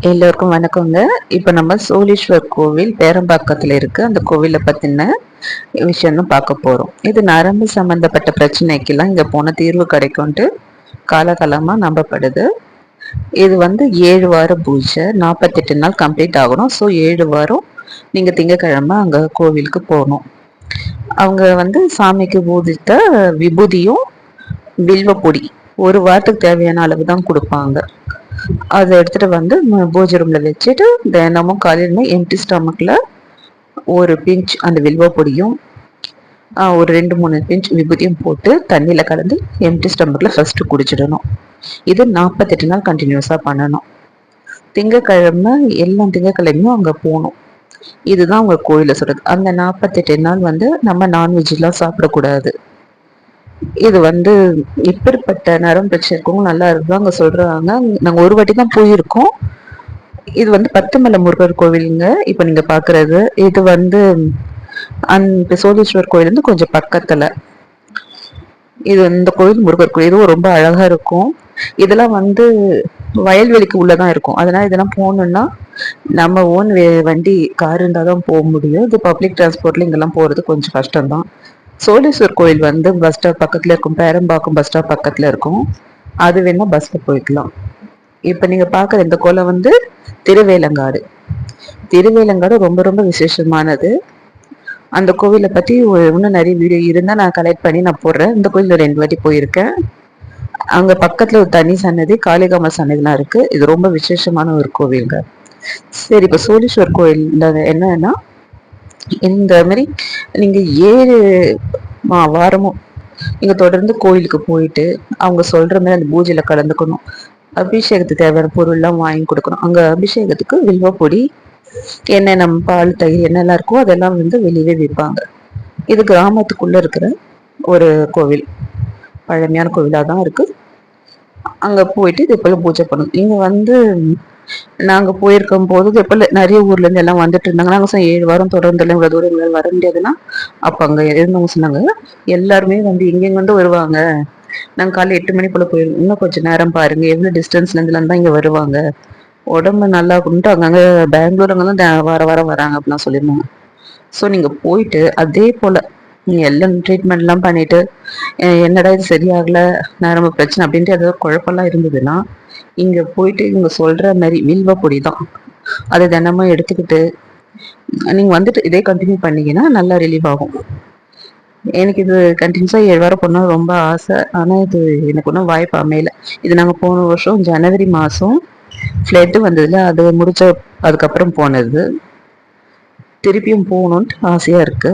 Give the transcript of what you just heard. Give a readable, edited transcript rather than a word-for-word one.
எல்லோருக்கும் வணக்கங்க. இப்போ நம்ம சோழீஸ்வர் கோவில் பேரம்பாக்கத்தில் இருக்கு. அந்த கோவிலை பற்றின விஷயம் தான் பார்க்க போகிறோம். இது நரம்பு சம்மந்தப்பட்ட பிரச்சனைக்கெல்லாம் இங்கே போன தீர்வு கிடைக்கும்ட்டு காலகாலமாக நம்பப்படுது. இது 7 வார பூஜை, 48 நாள் கம்ப்ளீட் ஆகணும். ஸோ 7 வாரம் நீங்கள் திங்கக்கிழமை அங்கே கோவிலுக்கு போகணும். அவங்க சாமிக்கு பூஜித்த விபூதியும் வில்வ பொடி ஒரு வாரத்துக்கு தேவையான அளவு தான் கொடுப்பாங்க. அதை எடுத்துட்டு பூஜை ரூம்ல வச்சுட்டு தினமும் காலையில எம்டி ஸ்டமக்ல ஒரு பிஞ்ச் அந்த வில்வ பொடியும் ஒரு 2-3 பிஞ்ச் விபூதியும் போட்டு தண்ணியில கலந்து எம்டி ஸ்டமக்ல ஃபர்ஸ்ட் குடிச்சிடணும். இது 48 நாள் கண்டினியூஸா பண்ணணும். திங்கக்கிழமை எல்லா திங்கக்கிழமையும் அங்க போகணும். இதுதான் அவங்க கோயில சொல்றது. அந்த 48 நாள் நம்ம நான்வெஜ் எல்லாம் சாப்பிடக்கூடாது. இது இப்பேற்பட்ட நரம்பு பிரச்சனை இருக்கவங்க நல்லா இருக்குதாங்க சொல்றாங்க. நாங்க ஒரு வாட்டி தான் போயிருக்கோம். இது பத்துமலை முருகர் கோவிலுங்க. இப்ப நீங்க பாக்குறது இது அந்த சோழீஸ்வர் கோயில் கொஞ்சம் பக்கத்துல. இது இந்த கோயில் முருகர் கோயில். இதுவும் ரொம்ப அழகா இருக்கும். இதெல்லாம் வயல்வெளிக்கு உள்ளதான் இருக்கும். அதனால இதெல்லாம் போகணும்னா நம்ம ஓன் வண்டி கார் இருந்தாதான் போக முடியும். இது பப்ளிக் டிரான்ஸ்போர்ட்ல இங்கெல்லாம் போறது கொஞ்சம் கஷ்டம்தான். சோழீஸ்வர் கோயில் பஸ் ஸ்டாப் பக்கத்துல இருக்கும். பேரம்பாக்கம் பஸ் ஸ்டாப் பக்கத்துல இருக்கும். அது வேணா பஸ்ல போய்க்கலாம். இப்ப நீங்க பாக்குற இந்த கோலம் திருவேலங்காடு. திருவேலங்காடு ரொம்ப ரொம்ப விசேஷமானது. அந்த கோவிலை பத்தி இன்னும் நிறைய வீடியோ இருந்தா நான் கலெக்ட் பண்ணி நான் போடுறேன். இந்த கோயில் 2 வாட்டி போயிருக்கேன். அங்க பக்கத்துல ஒரு தனி சன்னதி, காளிகாமா சன்னதிலாம் இருக்கு. இது ரொம்ப விசேஷமான ஒரு கோவிலுங்க. சரி, இப்ப சோழீஸ்வர் கோயில்ல என்னன்னா இந்த மாதிரி நீங்க 7 வாரமும் நீங்க தொடர்ந்து கோயிலுக்கு போயிட்டு அவங்க சொல்ற மாதிரி அந்த பூஜையில கலந்துக்கணும். அபிஷேகத்துக்கு தேவையான பொருள் எல்லாம் வாங்கி கொடுக்கணும். அங்க அபிஷேகத்துக்கு வில்வ பொடி, என்னென்ன பால், தயிர் என்னெல்லாம் இருக்கோ அதெல்லாம் வெளியவே விற்பாங்க. இது கிராமத்துக்குள்ள இருக்கிற ஒரு கோவில், பழமையான கோவிலா தான் இருக்கு. அங்க போயிட்டு இது போல பூஜை பண்ணணும். இங்க நாங்க போயிருக்கும் போது எப்ப நிறைய ஊர்ல இருந்து எல்லாம் வந்துட்டு இருந்தாங்க. நாங்க 7 வாரம் தொடர்ந்து எல்லாம் இவ்வளவு தூரம் வர முடியாதுன்னா அப்ப அங்க இருந்தவங்க சொன்னாங்க எல்லாருமே இங்க வருவாங்க. நாங்க காலைல 8 மணி போல போயிருந்தோம். இன்னும் கொஞ்சம் நேரம் பாருங்க, எவ்வளவு டிஸ்டன்ஸ்ல இருந்து தான் இங்க வருவாங்க, உடம்பு நல்லா கொண்டு அங்கங்க பெங்களூர் அங்கெல்லாம் வார வாரம் வராங்க அப்படிலாம் சொல்லியிருந்தாங்க. ஸோ நீங்க போயிட்டு அதே போல நீங்க எல்லாம் ட்ரீட்மெண்ட் எல்லாம் பண்ணிட்டு என்னடா இது சரியாகல, நரம்பு பிரச்சனை அப்படின்ட்டு ஏதாவது குழப்பம்லாம் இருந்ததுன்னா இங்க போயிட்டு இவங்க சொல்ற மாதிரி வில்வ பொடி தான், அதை தினமும் எடுத்துக்கிட்டு நீங்க இதே கண்டினியூ பண்ணீங்கன்னா நல்லா ரிலீவ் ஆகும். எனக்கு இது கண்டினியூஸா 7 வாரம் போடணும் ரொம்ப ஆசை. ஆனா இது எனக்கு ஒன்றும் வாய்ப்பு அமையல. இது நாங்க போன வருஷம் ஜனவரி மாசம் ஃப்ளட் வந்ததுல அது முடிச்ச அதுக்கப்புறம் போனது. திருப்பியும் போகணும்னு ஆசையா இருக்கு.